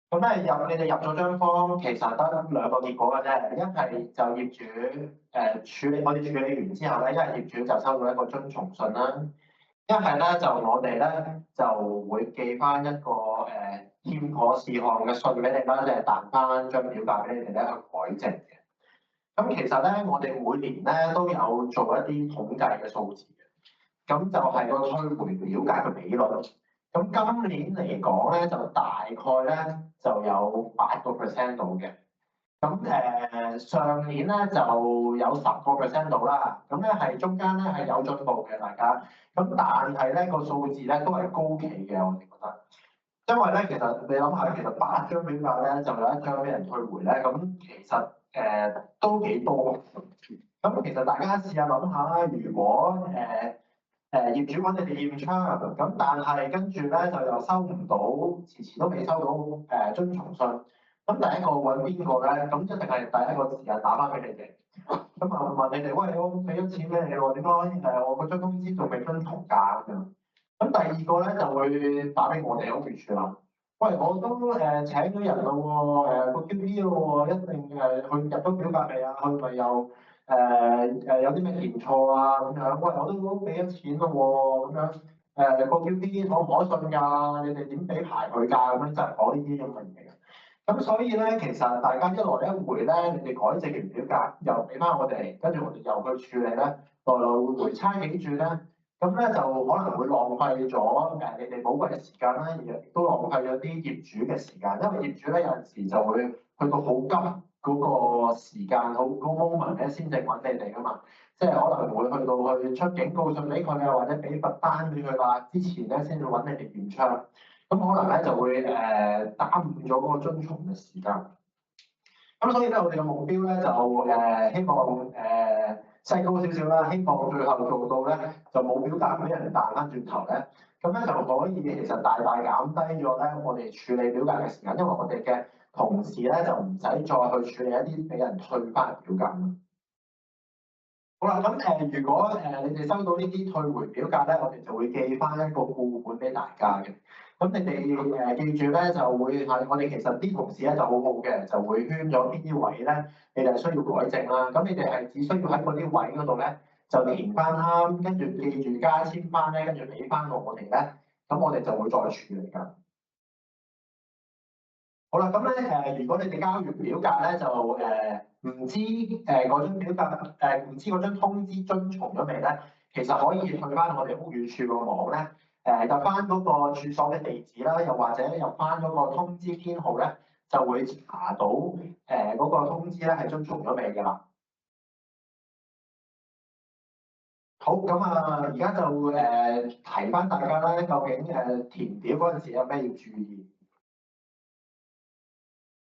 咁咧你哋入咗張 form，其實得兩個結果嘅啫。一係就業主處理，我哋處理完之後咧，一係業主就收到一個遵從信啦。一係咧就我哋咧就會寄翻一個欠妥事項嘅信俾你啦，即係彈翻張表格俾你哋咧去改正嘅。咁其實咧，我哋每年咧都有做一啲統計嘅數字嘅，咁就係個退回表格嘅比率。咁今年嚟講咧，就大概咧就有8% 度嘅。咁上年咧就有10% 度啦。咁咧係中間咧係有進步嘅，大家。咁但係咧個數字咧都係高企嘅，我哋覺得。因為咧，其實你諗下，其實8張表格咧就有1張俾人退回咧，咁其實都幾多。咁其實大家試下諗下啦，如果業主揾你哋驗窗，咁但係跟住咧就又收唔到，遲都未收到遵從信，咁第一個揾邊個咧？咁一定係第一個時間打翻俾你哋。咁啊問你哋，喂，我俾咗錢俾你喎，點解我嗰張通知仲未遵從㗎咁樣？咁第二個咧就會打俾我哋屋宇署啦。喂，我都請咗人咯喎，個 QP 咯喎，一定佢入咗表格未啊？佢咪又有啲咩填錯啊咁樣？喂，我都俾咗錢咯喎，咁樣個 QP 可唔可信㗎？你哋點俾牌佢㗎？咁樣就係講呢啲咁嘅嘢。咁所以咧，其實大家一來一回咧，你哋改正完表格又俾翻我哋，跟住我哋又去處理咧，來來回差幾轉咧。咁咧就可能會浪費咗你哋寶貴嘅時間啦，而亦都浪費咗啲業主嘅時間，因為業主咧有陣時就會去到好急嗰個時間，好嗰 moment 咧先至揾你哋噶嘛，即係可能會去到去出警告信俾佢啊，或者俾罰單俾佢啦，之前咧先至揾你哋驗窗，咁可能咧就會耽誤咗嗰個遵從嘅時間。咁所以咧，我哋嘅目標咧就希望細高少少啦，希望最後做到咧就冇表格俾人彈翻轉頭咧，咁咧就可以其實大大減低咗咧我哋處理表格嘅時間，因為我哋嘅同事咧就唔使再去處理一啲俾人退翻嘅表格。好啦，咁如果你哋收到呢啲退回表格咧，我哋就會寄翻一個副本俾大家嘅。咁你哋記住咧，就會係我哋其實啲同事咧就好好嘅，就會圈咗邊啲位咧，你哋係需要改正啦。咁你哋係只需要喺嗰啲位嗰度咧，就填翻啱，跟住記住加簽翻咧，跟住俾翻我哋咧，咁我哋就會再處理㗎。好啦，咁咧如果你哋交完表格咧，就唔知嗰張表格唔知嗰張通知遵從咗未咧，其實可以去翻我哋屋宇署個網咧。入翻嗰個處所嘅地址啦，又或者入翻嗰個通知編號咧，就會查到嗰個通知咧係遵從咗未㗎啦。好，咁啊，而家就提翻大家啦，究竟填表嗰陣時有咩要注意？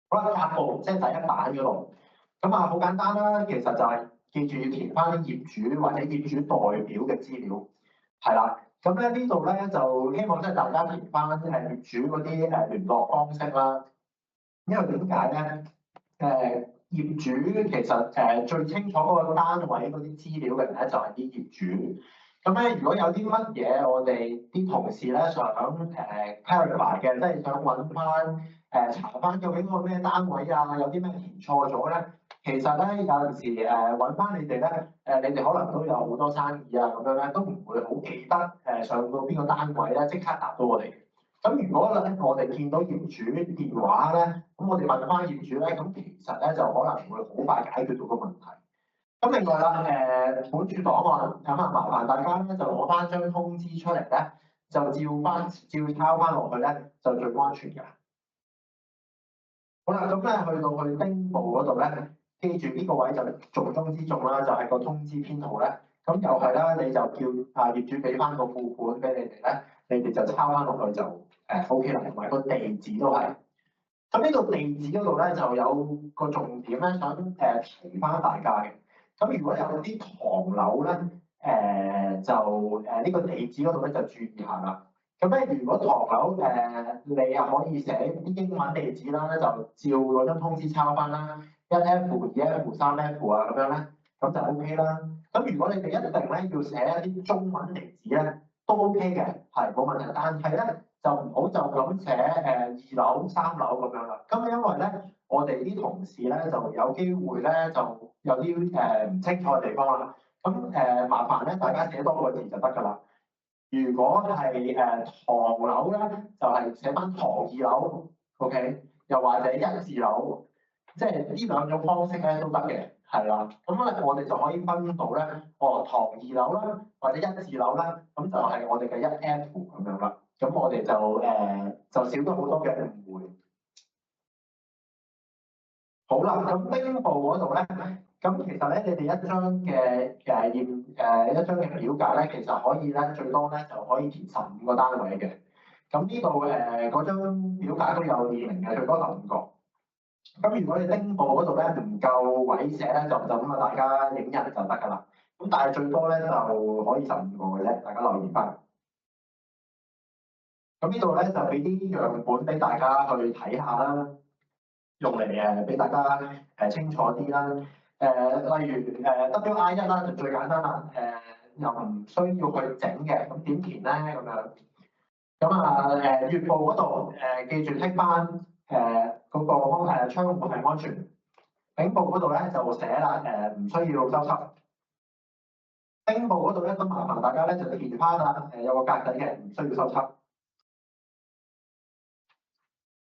好啦，甲部即係第一版嗰度，咁啊好簡單啦，其實就係記住要填翻啲業主或者業主代表嘅資料，係啦。咁咧呢度咧就希望即係大家填翻業主嗰啲聯絡方式啦，因為點解咧？業主其實最清楚嗰個單位嗰啲資料嘅人咧就係啲業主。咁咧如果有啲乜嘢我哋啲同事咧想clarify 嘅，即係想揾翻查翻究竟個咩單位啊，有啲咩填錯咗咧？其實咧有陣時揾翻你哋咧，你哋可能都有好多生意啊咁樣咧，都唔會好記得上到邊個單位咧，即刻答到我哋。咁如果咧我哋見到業主電話咧，咁我哋問翻業主咧，咁其實咧就可能會好快解決到個問題。咁另外啦，本處檔案咁啊，麻煩大家咧就攞翻張通知出嚟咧，就照抄翻落去咧，就最安全㗎。好啦，咁咧去到去丁部嗰度咧，記住呢個位就重中之重啦，就係個通知編號咧。咁又係啦，你就叫業主俾翻個副本俾你哋咧，你哋就抄翻落去就OK 啦，同埋個地址都係。咁呢度地址嗰度咧就有個重點咧，想提翻大家嘅。咁如果有啲唐樓咧，就呢個地址嗰度咧就注意下啦。咁咧，如果唐樓你又可以寫啲英文地址啦，就照嗰張通知抄翻啦，1F、2F、3F 啊咁樣咧，咁就 OK 啦。咁如果你哋一定咧要寫一啲中文地址咧，都 OK 嘅，係冇問題。但係咧就唔好就咁寫2樓、3樓咁樣啦。咁因為咧，我哋啲同事咧就有機會咧就有啲唔清楚嘅地方啦。咁麻煩咧，大家寫多個字就得㗎啦。如果係唐樓咧，就係寫翻唐2樓 ，OK？ 又或者1字樓，即係呢兩種方式咧都得嘅，係啦。咁咧我哋就可以分到咧，唐2樓啦，或者1字樓啦，咁就係我哋嘅1F 咁樣啦。咁我哋就少咗好多嘅誤會。好啦，咁丁部嗰度咧，咁其實咧你哋一張嘅一張嘅表格咧，其實可以咧最多咧就可以填15個單位嘅。咁呢度嗰張表格都有列明嘅，最多15個。咁如果你丁部嗰度咧唔夠位寫咧，就咁啊，大家影印就得㗎啦。咁但係最多咧就可以15個嘅啫，大家留意翻。咁呢度咧就俾啲樣本俾大家去睇下啦。用嚟俾大家清楚啲啦。例如WI1啦就最簡單啦。又唔需要去整嘅，咁點填咧咁樣？咁月部嗰度記住剔翻嗰個窗戶係安全。丙部嗰度咧就寫啦唔需要修葺。丁部嗰度咧都麻煩大家咧就填翻啦有個格仔嘅唔需要修葺。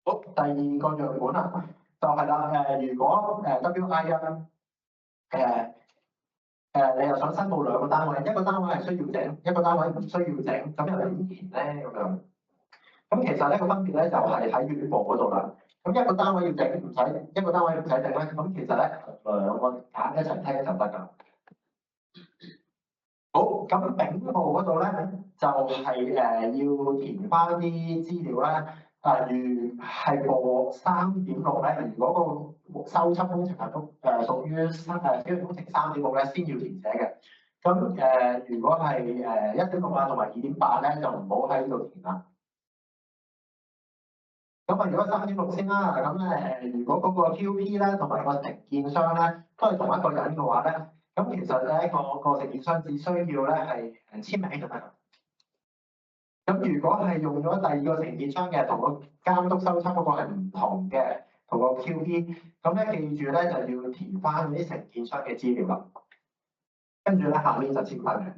好，第二個樣本啦，就係啦，如果WI1 你又想申報2個單位，一個單位係需要整，一個單位唔需要整，咁又點填咧？咁樣，咁其實咧個分別咧就係喺月部嗰度啦。咁一個單位要整唔使，一個單位唔使整咧，咁其實咧2個揀一齊聽就得㗎。好，咁丙部嗰度咧就係要填翻啲資料啦。如係過3.6咧，如果個修葺工程係屬於小型工程3.6咧，先要填寫嘅。咁如果係1.6啊同埋2.8咧，就唔好喺呢度填啦。咁如果3.6先啦，咁如果嗰個 QP 咧同埋個承建商咧都係同一個人嘅話咧，咁其實咧個承建商只需要咧係簽名就得。咁如果係用咗第2個承建商嘅，同個監督修葺嗰個係唔同嘅，同個 QP， 咁咧記住咧就要填翻嗰啲承建商嘅資料啦。跟住咧下面就簽翻嘅。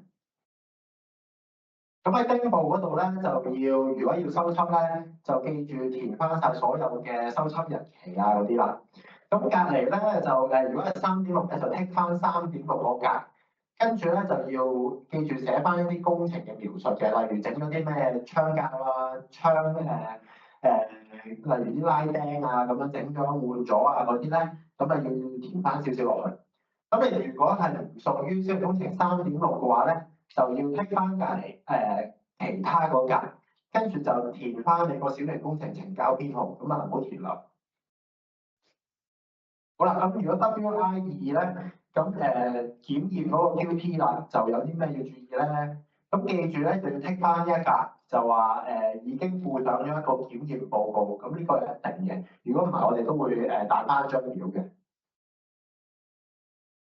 咁喺丁部嗰度咧就要，如果要修葺咧，就記住填翻晒所有嘅修葺日期啊嗰啲啦。咁隔離咧就如果係3.6咧就剔翻3.6嗰格。跟住咧就要記住寫翻一啲工程嘅描述嘅，例如整咗啲咩窗格啊、窗例如啲拉釘啊咁樣整咗換咗啊嗰啲咧，咁啊要填翻少少落去。咁你如果係唔屬於小型工程3.6嘅話咧，就要剔翻隔離其他嗰格，跟住就填翻你個小型工程呈交編號，咁啊唔好填漏。好啦，咁如果 WI2咧？咁檢驗嗰個 QP 啦，就有啲咩要注意咧？咁記住咧，就要剔翻一格，就話已經附上咗一個檢驗報告，咁呢個係一定嘅。如果唔係，我哋都會彈翻張表嘅。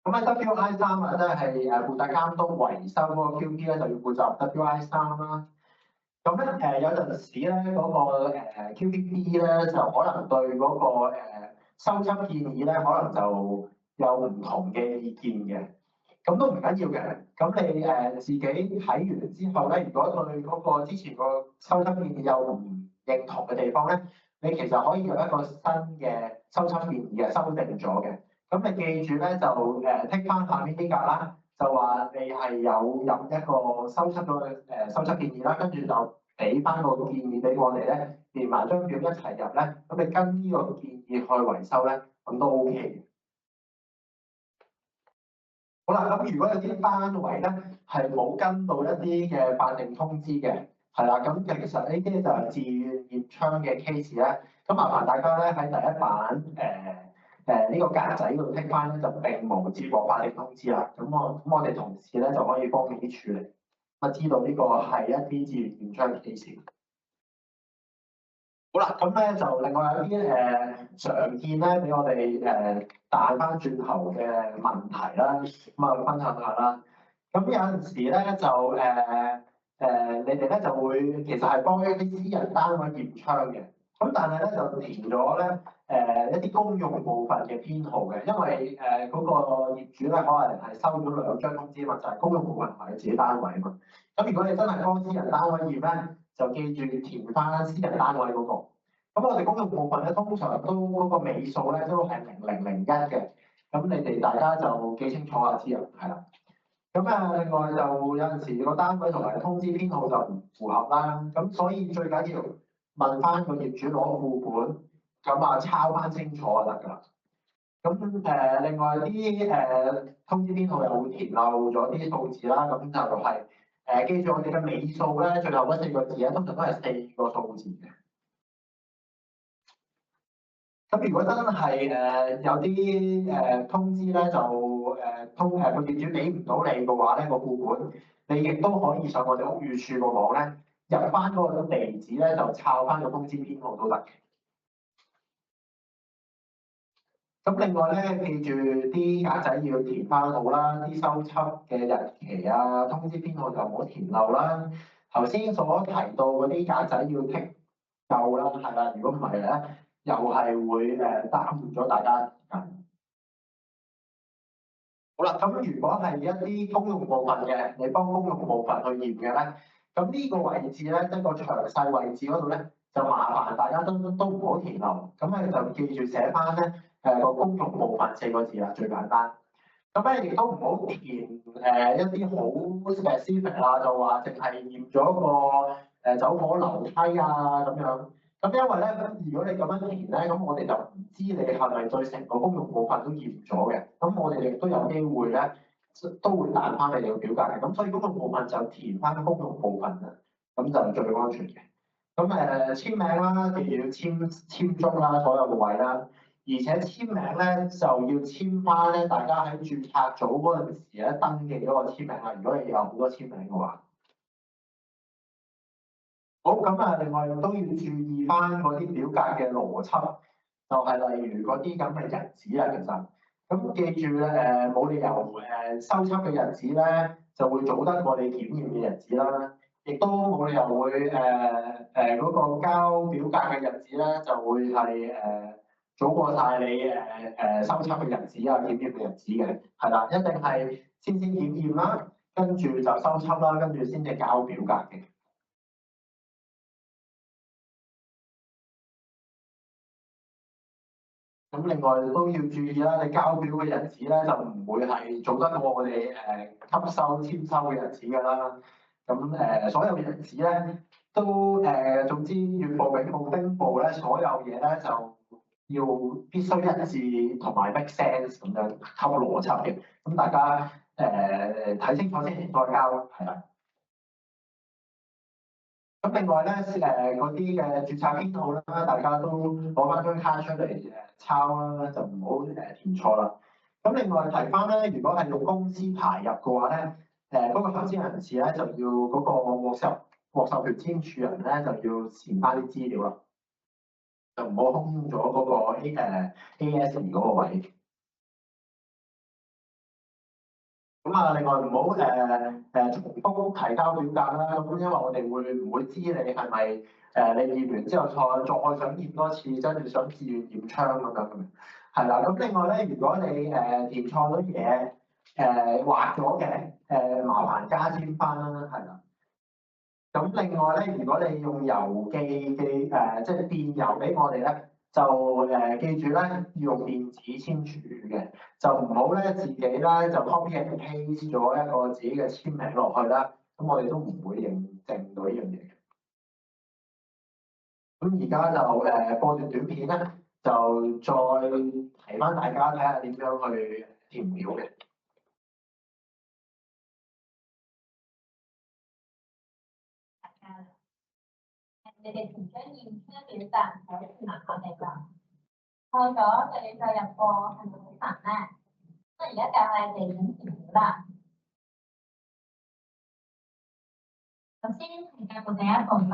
咁喺 WI3啊，即係負責監督維修嗰個 QP 咧，就要負責 WI3啦。咁咧有陣時咧嗰個QPB 咧，就可能對嗰個修葺建議咧，可能就有唔同嘅意見嘅，咁都唔緊要嘅。咁你自己睇完之後咧，如果對嗰個之前個修葺建議有唔認同嘅地方咧，你其實可以用一個新嘅修葺建議嘅修訂咗嘅。咁你記住咧就剔翻下面呢格啦，就話你係有入一個修葺嘅修葺建議啦，跟住就俾翻個建議俾我哋咧，連埋張表一齊入咧，咁你跟呢個建議去維修咧，咁都 OK 嘅。好啦，咁如果有啲單位咧係冇跟到一啲嘅法定通知嘅，係啦，咁其實呢啲就係自願驗窗嘅 case 咧，咁麻煩大家咧喺第一版呢個格仔嗰度剔翻咧，就並無接獲法定通知啦。咁我哋同事咧就可以方便啲處理，知道呢個係一啲自願驗窗嘅 case。好啦，咁咧就另外有啲常見咧俾我哋彈翻轉頭嘅問題啦，咁啊分享下啦。咁有陣時咧就你哋咧就會其實係幫一啲私人單位驗窗嘅，咁但係咧就填咗咧一啲公用部分嘅編號嘅，因為嗰個業主咧可能係收咗2張通知嘛，就係公用部分同埋自己單位啊嘛。咁如果你真係幫私人單位驗咧，就記住填翻私人單位嗰個。咁我哋公用部分咧通常都嗰個尾數咧都係0001嘅，咁你哋大家就記清楚下知啊，係啦。咁另外就有陣時個單位同埋通知編號就唔符合啦，咁所以最緊要問翻個業主攞副本，咁抄翻清楚就得㗎啦。咁另外啲通知編號又會填漏咗啲數字啦，咁就係記住我哋嘅尾數咧，最後嗰4個字咧，通常都係4個數字嘅。咁如果真係有啲通知咧，就個業主俾唔到你嘅話咧，個副本你亦都可以上我哋屋宇署個網咧，入翻嗰個地址咧，就抄翻個通知編號都得嘅。咁另外咧，記住啲格仔要填翻好啦，啲收葺嘅日期啊、通知編號就唔好填漏啦。頭先所提到嗰啲格仔要剔夠啦，係啦，如果唔係咧，又係會耽誤咗大家時間。好啦，咁如果係一啲公用部分嘅，你幫公用部分去驗嘅咧，咁呢個位置咧，即係個詳細位置嗰度咧，就麻煩大家都唔好填漏，咁你就記住寫翻咧個公用部分4個字啦，最簡單。咁咧亦都唔好填一啲好specific啦，就話淨係驗咗個走火樓梯啊咁樣。咁因為咧，如果你咁樣填咧，咁我哋就唔知你係咪對成個公用部分都驗咗嘅。咁我哋亦都有機會咧，都會彈翻你哋個表格嘅。咁所以公用部分就填翻公用部分啦，咁就最安全嘅。咁簽名啦，記住要簽足啦，所有嘅位啦。而且簽名咧就要簽翻咧，大家喺註冊組嗰陣時咧登記嗰個簽名啦。如果你有好多簽名嘅話，好咁另外都要注意翻嗰啲表格嘅邏輯，就係例如嗰啲咁嘅日子啊，其實咁記住咧冇理由收葺嘅日子咧就會早得過你檢驗嘅日子啦，亦都冇理由會嗰個交表格嘅日子咧就會係早過晒你收葺嘅日子啊、檢驗嘅日子嘅，係啦，一定係先檢驗啦，跟住就收葺啦，跟住先至交表格嘅。咁另外都要注意啦，你交表嘅日子咧就唔會係早得過我哋吸收簽收嘅日子㗎啦。咁所有日子咧都總之月報、永報、丁報咧，所有嘢咧就要必須一致同埋 make sense 咁樣合邏輯嘅。咁大家睇清楚先再交，係啦。咁另外咧嗰啲嘅註冊編號啦，大家都攞翻張卡出嚟抄啦，就唔好填錯啦。咁另外提翻咧，如果係用公司牌入嘅話咧，嗰個合資人士咧就要嗰個獲授權簽署人咧就要填翻啲資料啦，就唔好空咗嗰個AS2嗰個位。咁另外唔好重複提交表格啦，咁因為我哋唔會知你係咪你驗完之後再想驗多次，跟住想自願驗窗咁樣，係啦。咁另外咧，如果你填錯咗嘢畫咗嘅麻煩加簽翻啦，係啦。咁另外咧，如果你用郵寄即係電郵俾我哋咧，就記住咧要用電子簽署嘅，就唔好咧自己咧就 copy and paste 咗一個自己嘅簽名落去啦。咁我哋都唔會認證到呢樣嘢。咁而家就播段短片咧，就再提翻大家睇下點樣去填表嘅。你哋填張驗窗表格係困難我哋㗎，錯咗就要再入過，係咪好煩咧？咁而家教你哋點填表啦。首先係教部第一部分，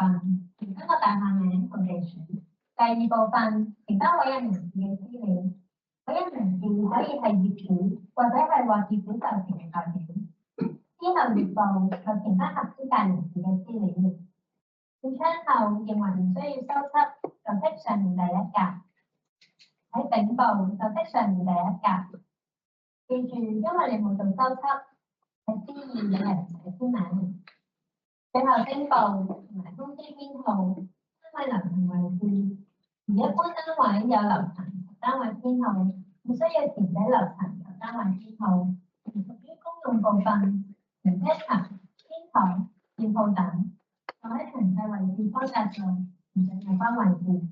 填翻個大廈名同地址。第二部分填翻委任人士嘅資料。委任人士可以係業主或者係獲業主授權嘅代表。資之後月報有其他合資格人士嘅資料。視窗後認為唔需要修葺，就剔上面第一格。喺丙部就剔上面第一格。記住，因為你冇做修葺，係先要有人寫簽名。最後丁部同埋通知編號，單位樓層位置。而一般單位有樓層及單位編號，唔需要填寫樓層及單位編號。唔屬於公用部分，停車場、天台、店鋪等，就喺詳細位置方格上唔使有關位置。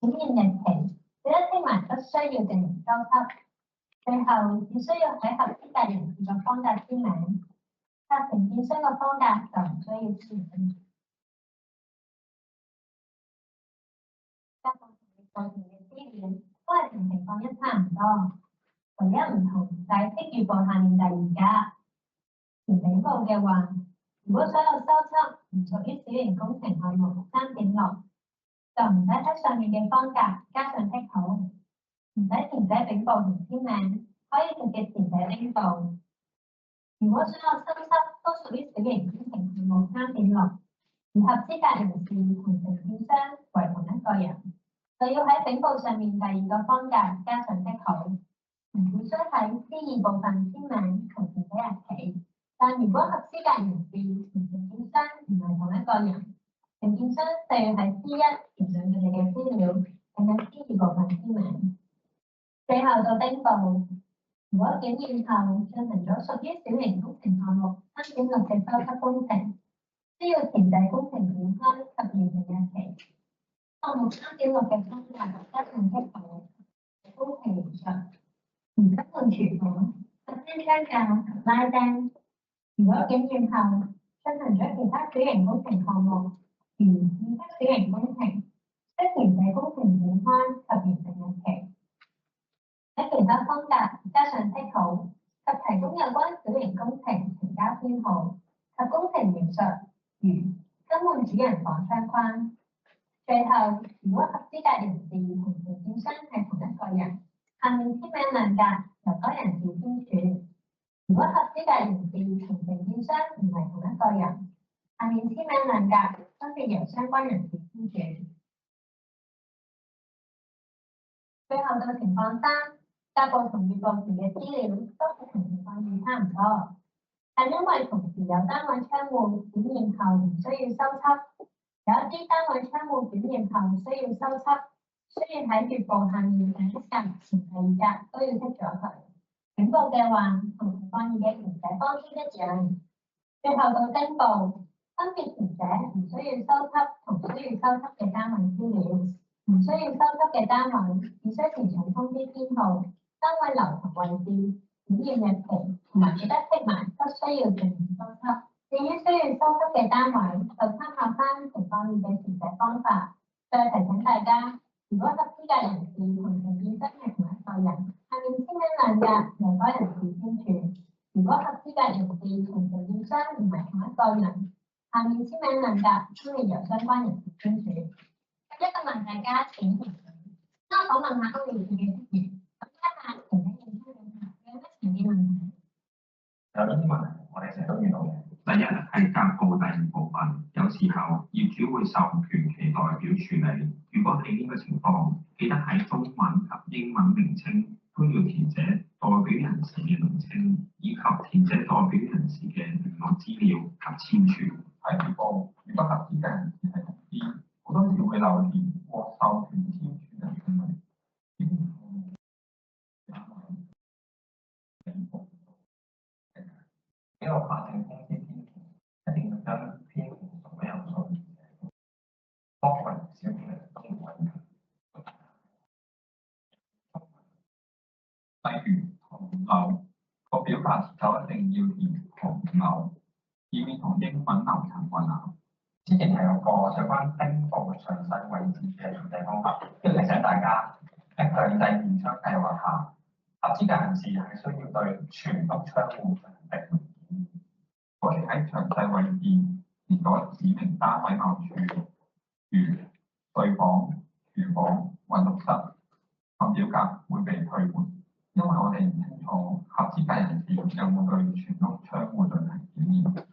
檢驗日期記得聽埋不需要證明修葺。最後只需要喺合資格人士個方格簽名，拆承建商個方格就唔需要簽名。加部同業部同嘅資料都係同情況一差唔多，唯一唔同就係剔月報下面第二格。填丙報嘅話，如果所有修葺唔屬於小型工程項目 3.6，就唔使喺上面嘅方格加上剔號，唔使填寫丙報同簽名，可以直接填寫丁報。如果所有修葺都屬於小型工程項目 3.6，而合資格人士同承建商為同一個人，就要喺丙報上面第二個方格加上剔號，唔必須喺 C2 部分簽名同填寫日期。但如果合資格人士同承建商唔係同一個人，承建商就要喺 C1 填上佢哋嘅資料，並喺 C2 部分簽名。最後到丁報，如果檢驗後進行咗屬於小型工程項目3.6嘅修葺工程，需要填寫工程展開及完成日期。項目3.6嘅方格加上剔號，工程描述，唔更換廚房、隔天窗架及拉釘。如果檢驗後進行咗其他小型工程項目，如二級小型工程，需填寫工程展開及完成日期。喺其他方格加上剔號及提供有關小型工程成交編號及工程描述，如更換主人房窗框。最後，如果合資格人士同承建商係同一個人，下面簽名兩格由該人士簽署。如果合資格人士同承建商唔係同一個人，下面簽名兩格分別由相關人士簽署。最後到情況3，甲部同乙部填嘅資料都係同情況2差唔多，但因為同時有單位窗戶檢驗後唔需要修葺，有一啲單位窗戶檢驗後需要修葺，需要喺月報下面第一格前第二格都要剔咗佢。丙報嘅話，同情況2嘅填寫方式一樣。最後到丁報，分別填寫唔需要修葺同需要修葺嘅單位資料。唔需要修葺嘅單位，只需填上通知編號、單位樓層位置、檢驗日期，同埋記得剔埋不需要證明修葺。至於需要修葺嘅單位，就參考翻情況2嘅填寫方法。再提醒大家，如果合資格人士同承建商係同一個人，下面簽名兩格由該人士簽署。如果合資格人士同承建商唔係同一個人，下面簽名兩格分別由相關人士簽署。一個問大家請評論。我問下歐聯嘅職員，咁睇下同你認真嘅下有咩常見問題？有呢啲問題，我哋成日都遇到嘅。第一係甲部第二部分，有時候業主會授權其代表處理。如果係呢個情況，記得喺中文及英文名稱都要填寫代表人士嘅名稱，以及填寫代表人士嘅聯絡資料及簽署。喺月報，如果合資嘅人士係同啲，好多時會留言獲授權簽署人姓名。呢個法定通知編號一定要跟編號所有數字寫，多為少嘅都唔允許。例如唐樓個表格就一定要填唐樓，以免同英文樓層混淆。之前係有個相關丁報詳細位置嘅處理方法，要提醒大家喺強制驗窗計劃下，合資格人士係需要對全屋窗戶進行定期檢驗。可以喺詳細位置填咗指明單位某處，如睡房、廚房、運動室，份表格會被退換，因為我哋唔清楚楚合資格人士有冇對全屋窗戶進行檢驗。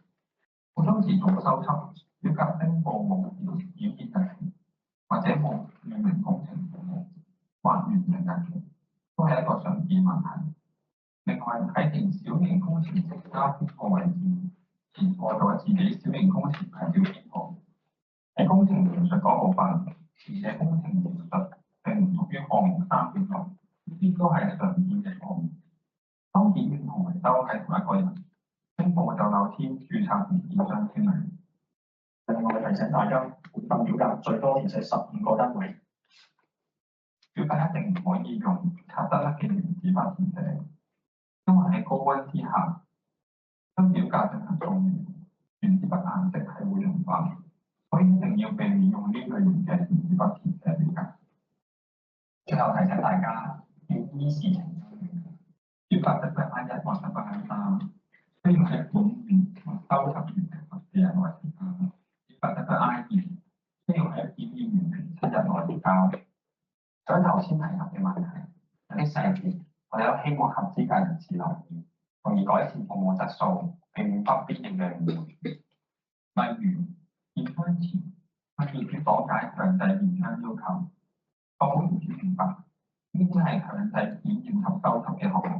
好多時做修葺，表格登報冇檢驗日期，或者冇註明工程項目或完成日期，都係一個常見問題。另外喺填小型工程成交編號位置，填錯咗自己小型工程牌照編號。喺工程描述嗰部分，填寫工程描述並唔屬於項目3.6，呢啲都係常見嘅項目。當檢驗同維修係同一個人，申報就有添註冊承建商簽名。另外提醒大家，本份表格最多填寫15個單位。表格一定唔可以用擦得甩嘅原子筆填寫，因為喺高溫之下，將表格進行掃描，原子筆顏色係會融化，所以一定要避免用呢類型嘅原子筆填寫表格。最後提醒大家要依事情表格得I1或者I3，需要喺本年或收集完成14日內提交。表格得I2，需要喺檢驗完成7日內提交。除咗頭先提及嘅問題，有啲細節我哋都希望合資格人士留意，從而改善服務質素，避免不必要嘅誤會。例如，驗窗前向業主講解強制驗窗要求，確保業主明白呢啲係強制檢驗及修葺嘅項目，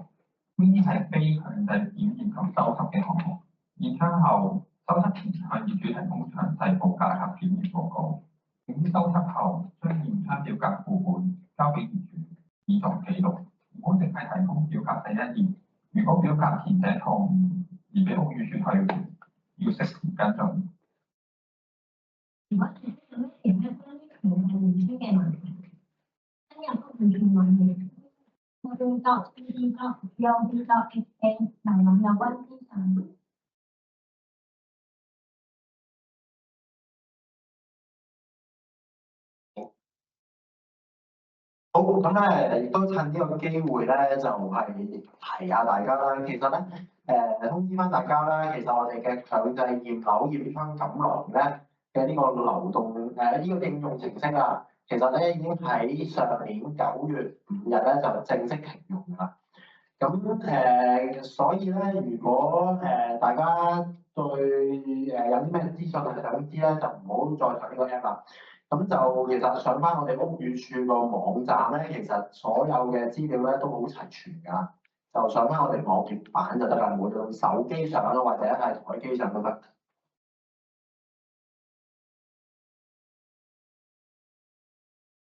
呢啲係非強制檢驗及修葺嘅項目。驗窗後，修葺前向業主提供詳細報價及檢驗報告。檢修葺後，將驗窗表格副本交俾業主，以作記錄。唔好淨係提供表格第一頁。如果表格填寫錯誤而俾屋宇署退回，要適時跟進。如果係咁樣填咧，關於強制驗窗嘅問題，登入屋宇署網頁www.ed.gov.hk 瀏覽有關資訊。好，咁咧亦都趁呢個機會咧，就係提下大家啦。其實咧，通知翻大家啦，其實我哋嘅強制驗樓驗窗錦囊咧嘅呢個流動呢個應用程式啊，其實咧已經喺上年9月5日咧就正式停用啦。咁所以咧，如果大家對有啲咩資訊係想知咧，就唔好再上呢個 app 啦。咁就其實上翻我哋屋宇署個網站咧，其實所有嘅資料咧都好齊全㗎，就上翻我哋網頁版就得啦，無論手機上或者係台機上都得。